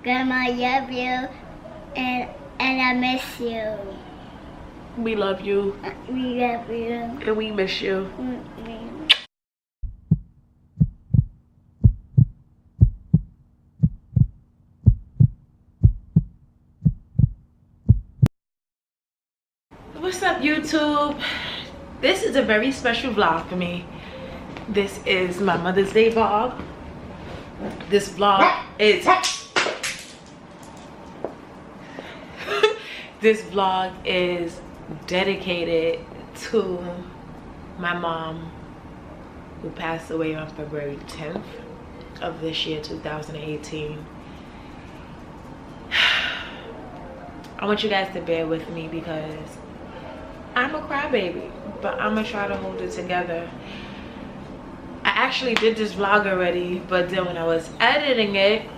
Grandma, I love you, and I miss you. We love you. We love you. And we miss you. What's up, YouTube? This is a very special vlog for me. This is my Mother's Day vlog. This vlog is this vlog is dedicated to my mom, who passed away on February 10th of this year, 2018. I want you guys to bear with me because I'm a crybaby, but I'm gonna try to hold it together. I actually did this vlog already, but then when I was editing it,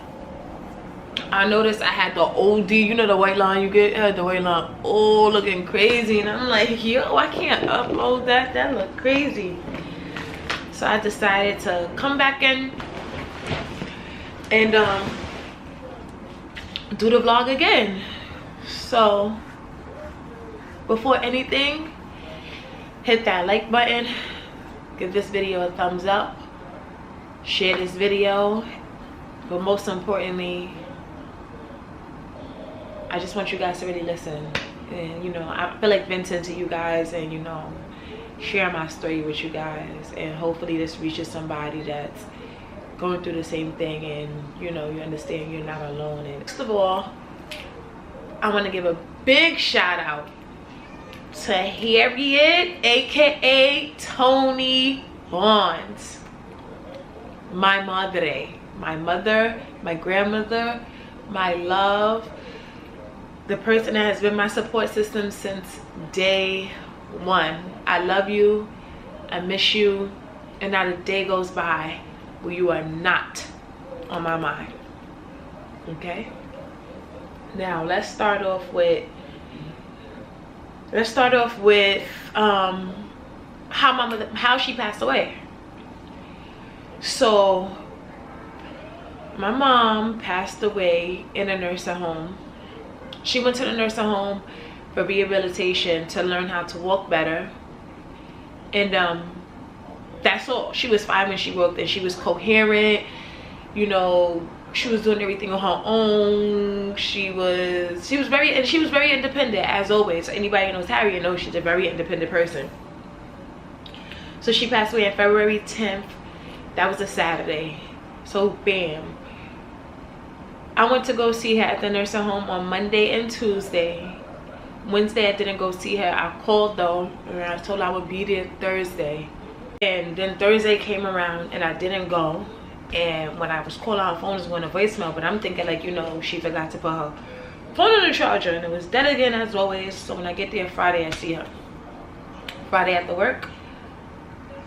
I noticed I had the OD, you know, the white line you get, the white line, oh, looking crazy. And I'm like, yo, I can't upload that. That look crazy. So I decided to come back in and do the vlog again. So before anything, hit that like button, give this video a thumbs up, share this video, but most importantly, I just want you guys to really listen. And you know, I feel like venting to you guys and, you know, share my story with you guys, and hopefully this reaches somebody that's going through the same thing, and you know, you understand you're not alone. And first of all, I want to give a big shout out to Harriet, aka Tony Bonds, my madre, my mother, my grandmother, my love, the person that has been my support system since day one. I love you, I miss you, and not a day goes by where you are not on my mind. Okay, now let's start off with how she passed away. So my mom passed away in a nursing home. She went to the nursing home for rehabilitation to learn how to walk better, and that's all. She was fine when she walked, and she was coherent, you know. She was doing everything on her own. She was very independent, as always. Anybody who knows Harriet knows she's a very independent person. So she passed away on February 10th. That was a Saturday. So bam, I went to go see her at the nursing home on Monday and Tuesday. Wednesday I didn't go see her. I called though, and I told her I would be there Thursday. And then Thursday came around and I didn't go. And when I was calling, her phone was going to voicemail, but I'm thinking, like, you know, she forgot to put her phone on the charger, and it was dead again as always. So when I get there Friday, I see her. Friday after work,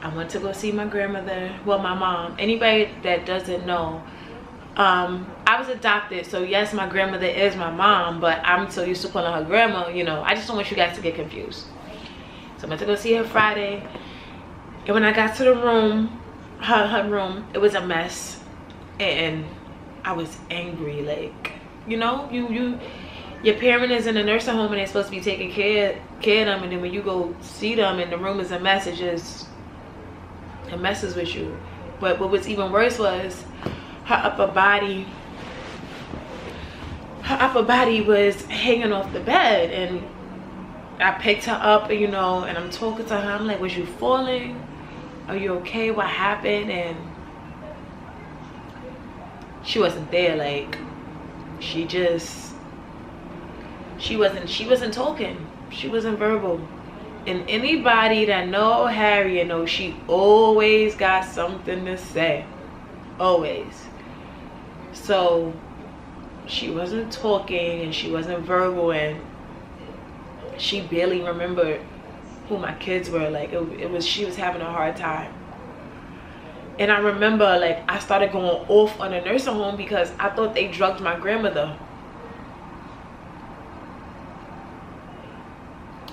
I went to go see my grandmother, well, my mom. Anybody that doesn't know, I was adopted, so yes, my grandmother is my mom, but I'm so used to calling her grandma, you know. I just don't want you guys to get confused. So I went to go see her Friday, and when I got to the room, her room, it was a mess, and I was angry. Like, you know, your parent is in a nursing home and they're supposed to be taking care of them, and then when you go see them and the room is a mess, it messes with you. But what was even worse was her upper body was hanging off the bed, and I picked her up, you know, and I'm talking to her. I'm like, was you falling? Are you okay? What happened? And she wasn't there. Like, she wasn't talking. She wasn't verbal. And anybody that know Harriet knows she always got something to say. Always. So she wasn't talking and she wasn't verbal, and she barely remembered who my kids were. Like, she was having a hard time. And I remember, like, I started going off on a nursing home because I thought they drugged my grandmother.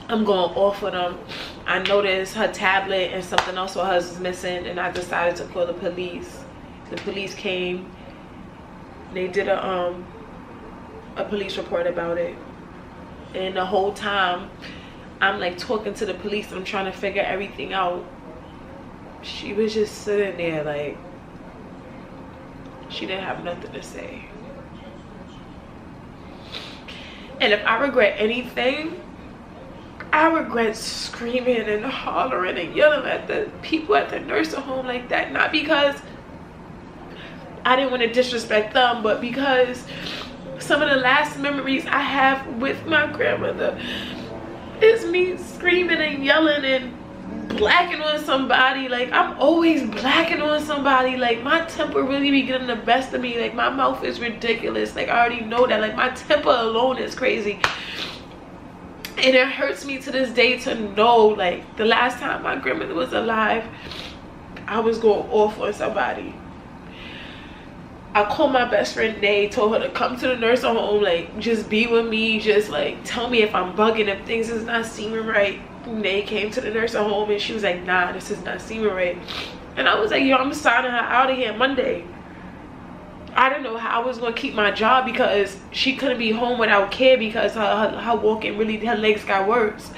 I'm going off with them. I noticed her tablet and something else of hers was missing, and I decided to call the police. The police came. They did a a police report about it. And the whole time I'm like talking to the police, I'm trying to figure everything out. She was just sitting there like she didn't have nothing to say. And if I regret anything, I regret screaming and hollering and yelling at the people at the nursing home like that. Not because I didn't want to disrespect them, but because some of the last memories I have with my grandmother is me screaming and yelling and blacking on somebody. Like, I'm always blacking on somebody. Like, my temper really be getting the best of me. Like, my mouth is ridiculous. Like, I already know that. Like, my temper alone is crazy. And it hurts me to this day to know, like, the last time my grandmother was alive, I was going off on somebody. I called my best friend Nay, told her to come to the nursing home, like, just be with me, just like tell me if I'm bugging, if things is not seeming right. Nay came to the nursing home and she was like, nah, this is not seeming right. And I was like, yo, I'm signing her out of here Monday. I didn't know how I was gonna keep my job because she couldn't be home without care because her walking really, her legs got worse.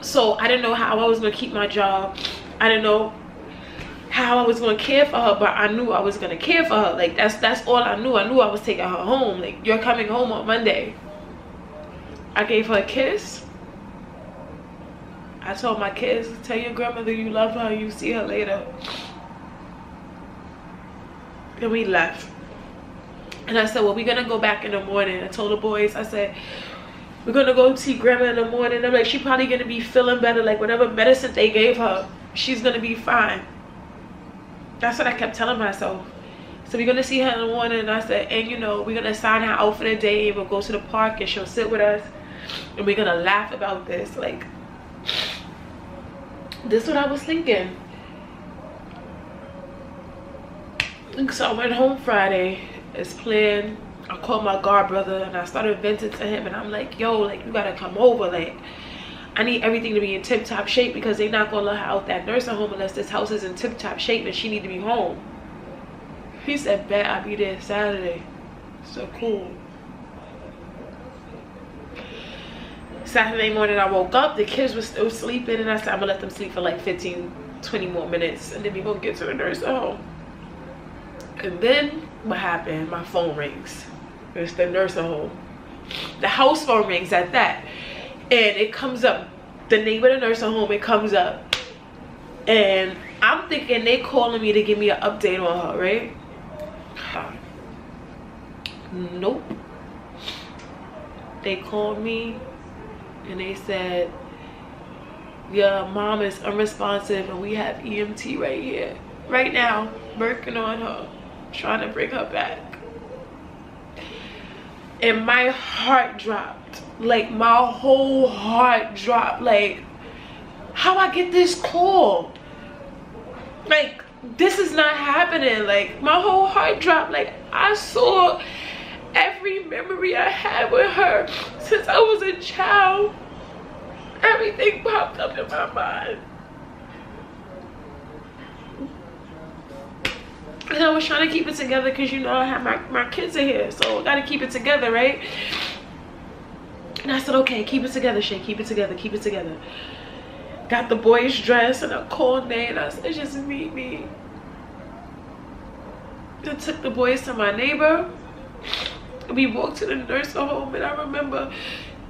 So I didn't know how I was gonna keep my job. I didn't know how I was gonna care for her, but I knew I was gonna care for her. Like, that's all I knew. I knew I was taking her home. Like, you're coming home on Monday. I gave her a kiss. I told my kids, tell your grandmother you love her, you see her later. And we left. And I said, well, we're gonna go back in the morning. I told the boys, I said, we're gonna go see grandma in the morning. I'm like, she's probably gonna be feeling better. Like, whatever medicine they gave her, she's gonna be fine. That's what I kept telling myself. So we're gonna see her in the morning. And I said, and you know, we're gonna sign her out for the day. We'll go to the park and she'll sit with us. And we're gonna laugh about this. Like, this is what I was thinking. So I went home Friday as planned. I called my god brother and I started venting to him, and I'm like, yo, like, you gotta come over. Like, I need everything to be in tip-top shape because they're not gonna let her out that nursing home unless this house is in tip-top shape and she need to be home. He said, bet, I'll be there Saturday. So cool. Saturday morning I woke up, the kids were still sleeping, and I said I'm gonna let them sleep for like 15-20 more minutes and then we gonna get to the nursing home. And then what happened? My phone rings. It's the nursing home. The house phone rings at that. And it comes up, the name of the nursing home, it comes up. And I'm thinking they calling me to give me an update on her, right? Nope. They called me and they said, your mom is unresponsive and we have EMT right here, right now, working on her, trying to bring her back. And my heart dropped. Like, my whole heart dropped. Like, how I get this call? Like, this is not happening. Like, my whole heart dropped. Like, I saw every memory I had with her since I was a child. Everything popped up in my mind. And I was trying to keep it together because, you know, I have my kids in here, so I gotta keep it together, right? And I said, okay, keep it together, Shay, keep it together, keep it together. Got the boys dressed and I called Nay and I said, just meet me. I took the boys to my neighbor. We walked to the nursing home, and I remember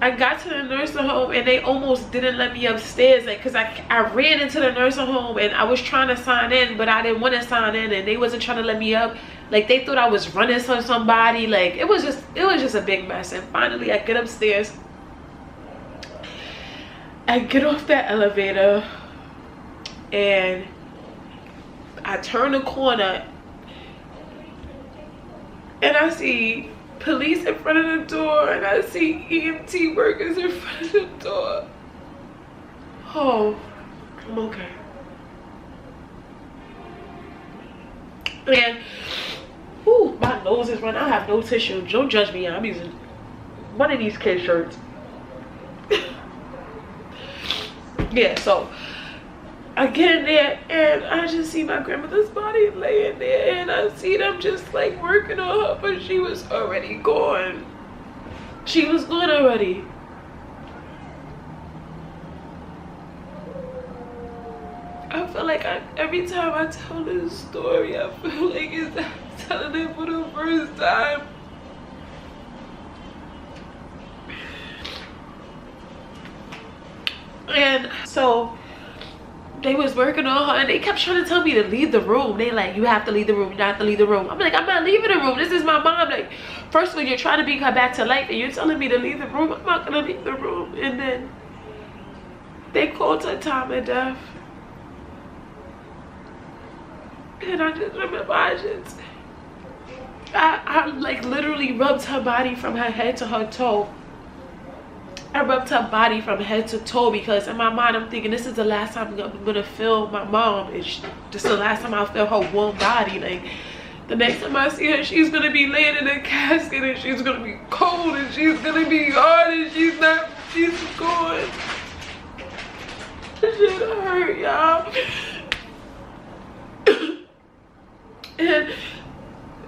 I got to the nursing home and they almost didn't let me upstairs, like, because I ran into the nursing home and I was trying to sign in, but I didn't want to sign in, and they wasn't trying to let me up. Like, they thought I was running from somebody. Like, it was just a big mess. And finally I get upstairs, I get off that elevator and I turn the corner and I see police in front of the door and I see EMT workers in front of the door. Oh, I'm okay. And ooh, my nose is running. I have no tissue. Don't judge me. I'm using one of these kid shirts. Yeah, so I get in there and I just see my grandmother's body laying there, and I see them just like working on her, but she was already gone. She was gone already. I feel like every time I tell this story, I feel like it's telling it for the first time. And so they was working on her and they kept trying to tell me to leave the room. They like, you have to leave the room, you have to leave the room. I'm like, I'm not leaving the room. This is my mom. Like, first of all, you're trying to bring her back to life and you're telling me to leave the room. I'm not gonna leave the room. And then they called her time of death. And I just remember I like literally rubbed her body from her head to her toe. I rubbed her body from head to toe because in my mind I'm thinking this is the last time I'm gonna feel my mom. This is the last time I'll feel her warm body. Like, the next time I see her, she's gonna be laying in a casket and she's gonna be cold and she's gonna be hard and she's gone. That shit hurt, y'all. And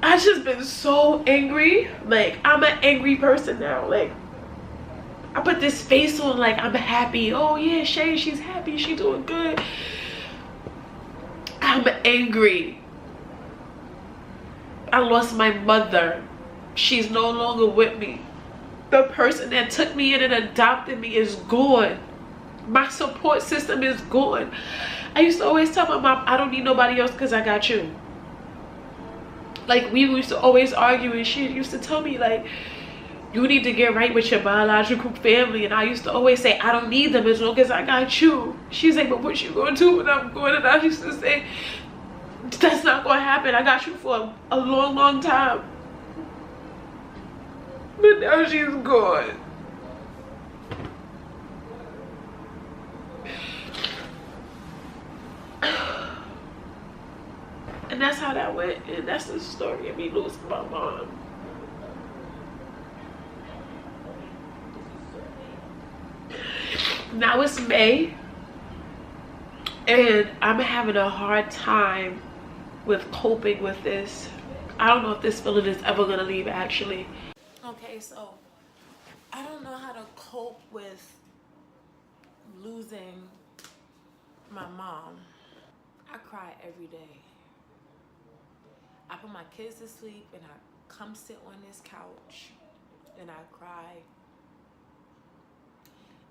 I just been so angry. Like, I'm an angry person now. Like, I put this face on like I'm happy. Oh yeah, Shay, she's happy, she's doing good. I'm angry. I lost my mother. She's no longer with me. The person that took me in and adopted me is gone. My support system is gone. I used to always tell my mom, I don't need nobody else because I got you. Like, we used to always argue and she used to tell me like, you need to get right with your biological family. And I used to always say, I don't need them as long as I got you. She's like, but what you gonna do when I'm gone? And I used to say, that's not gonna happen. I got you for a long, long time. But now she's gone. And that's how that went. And that's the story of me losing my mom. Now it's May and I'm having a hard time with coping with this. I don't know if this feeling is ever gonna leave, actually. Okay, so I don't know how to cope with losing my mom. I cry every day. I put my kids to sleep and I come sit on this couch and I cry.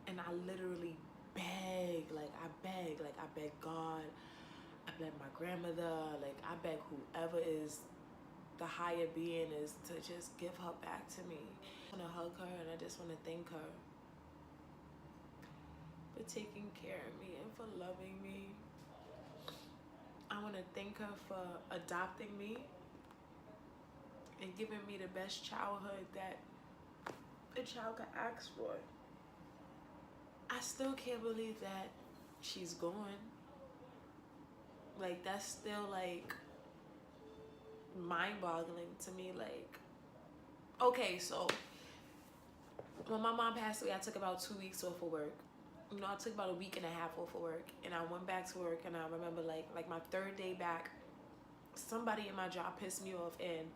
And I literally beg, like I beg God, I beg my grandmother, like I beg whoever is the higher being is to just give her back to me. I want to hug her and I just want to thank her for taking care of me and for loving me. I want to thank her for adopting me and giving me the best childhood that a child could ask for. I still can't believe that she's gone. Like, that's still like mind-boggling to me. Like, okay, so when my mom passed away, I took about 2 weeks off of work. You know, I took about a week and a half off of work, and I went back to work. And I remember like my third day back, somebody in my job pissed me off, and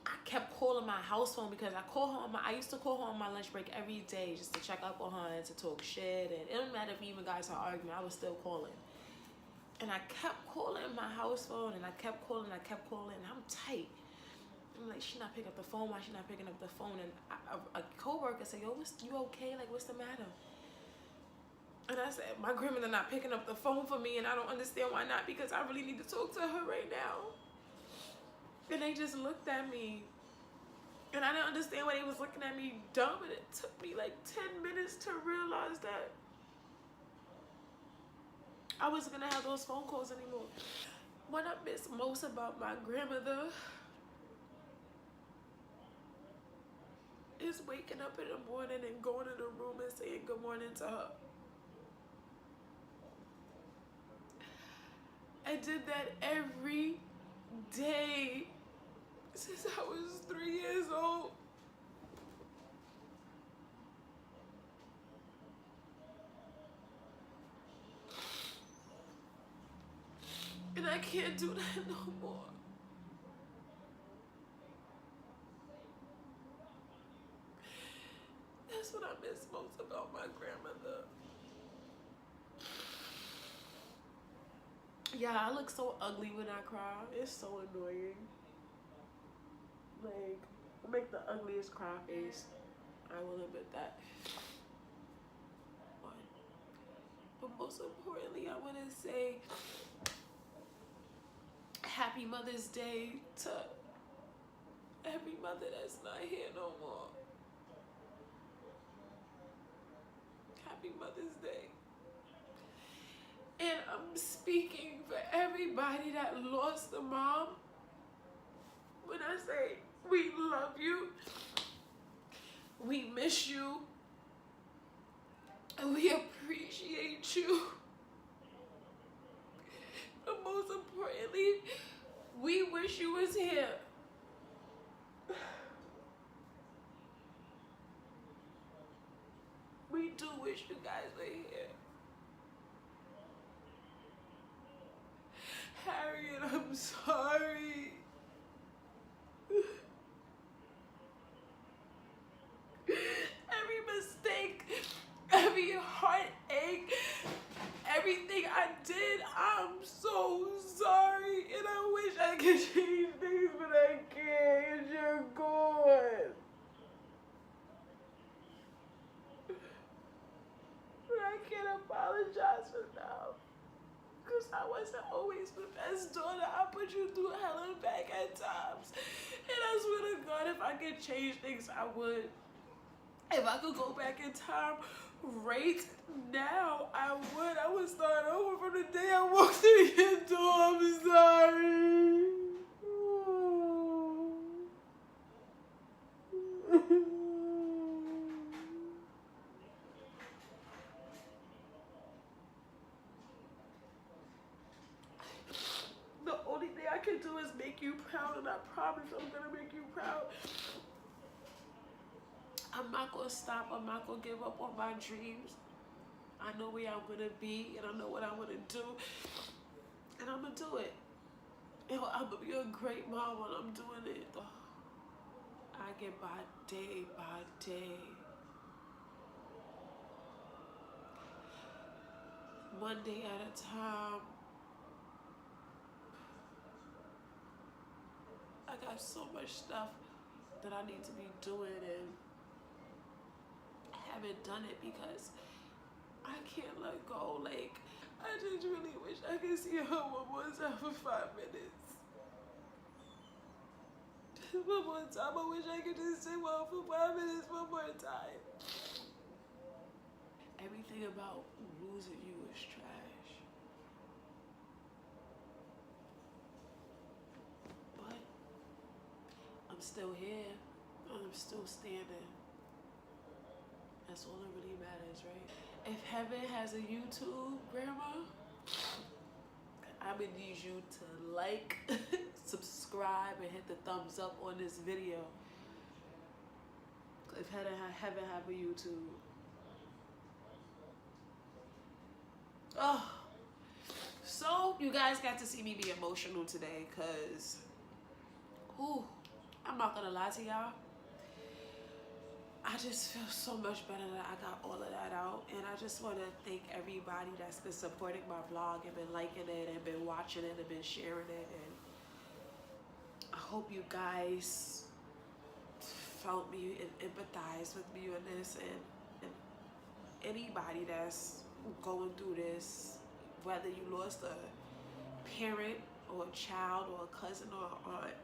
I kept calling my house phone because I used to call her on my lunch break every day just to check up on her and to talk shit. And it don't matter if we even got to arguing, I was still calling. And I kept calling my house phone, and I kept calling, and I'm tight. I'm like, she not picking up the phone. Why she not picking up the phone? And a coworker said, yo, you okay? Like, what's the matter? And I said, my grandmother not picking up the phone for me, and I don't understand why not, because I really need to talk to her right now. And they just looked at me, and I didn't understand why they was looking at me dumb, and it took me like 10 minutes to realize that I wasn't gonna have those phone calls anymore. What I miss most about my grandmother is waking up in the morning and going in the room and saying good morning to her. I did that every day since I was 3 years old. can't do that no more. That's what I miss most about my grandmother. Yeah, I look so ugly when I cry. It's so annoying. Like, I make the ugliest cry face. I will admit that. But most importantly, I want to say Happy Mother's Day to every mother that's not here no more. Happy Mother's Day. And I'm speaking for everybody that lost a mom. When I say we love you, we miss you, and we appreciate you. But most importantly, we wish you was here. We do wish you guys were here. Harriet, I'm sorry. Every mistake, every heartache, everything I did, I'm so sorry. And I wish I could change things, but I can't. You're gone. But I can't apologize enough. Because I wasn't always the best daughter. I put you through hell and back at times. And I swear to God, if I could change things, I would. If I could go back in time right now, I would. I would start over from the day I walked through your door. I'm sorry. The only thing I can do is make you proud, and I promise I'm gonna make you proud. I'm not gonna stop. I'm not gonna give up on my dreams. I know where I'm gonna be, and I know what I wanna do, and I'm gonna do it. And I'm gonna be a great mom when I'm doing it. I get by day by day. One day at a time. I got so much stuff that I need to be doing, and I haven't done it because I can't let go. Like, I just really wish I could see her one more time for 5 minutes. One more time. I wish I could just sit well for 5 minutes one more time. Everything about losing you is trash. But I'm still here. I'm still standing. That's all that really matters, right? If heaven has a YouTube, Grandma, I'm gonna need you to like, subscribe, and hit the thumbs up on this video. If heaven have a YouTube. Oh, so you guys got to see me be emotional today, cause, I'm not gonna lie to y'all. I just feel so much better that I got all of that out. And I just want to thank everybody that's been supporting my vlog and been liking it and been watching it and been sharing it. And I hope you guys felt me and empathized with me on this. And anybody that's going through this, whether you lost a parent or a child or a cousin or an aunt,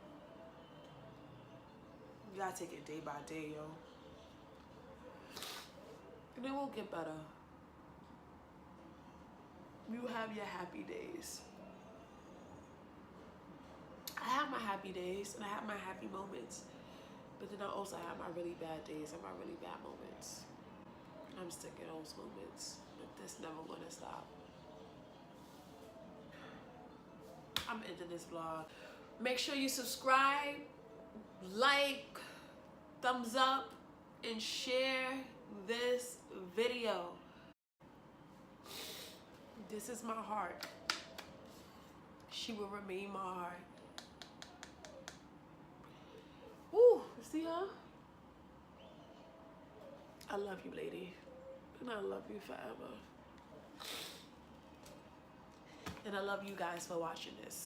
you gotta take it day by day, yo. And it will get better. You have your happy days. I have my happy days and I have my happy moments. But then I also have my really bad days and my really bad moments. I'm stuck in those moments, but that's never gonna stop. I'm ending this vlog. Make sure you subscribe, like, thumbs up, and share this video. This is my heart. she will remain my heart. Ooh, see her? I love you, lady. And I love you forever. And I love you guys for watching this.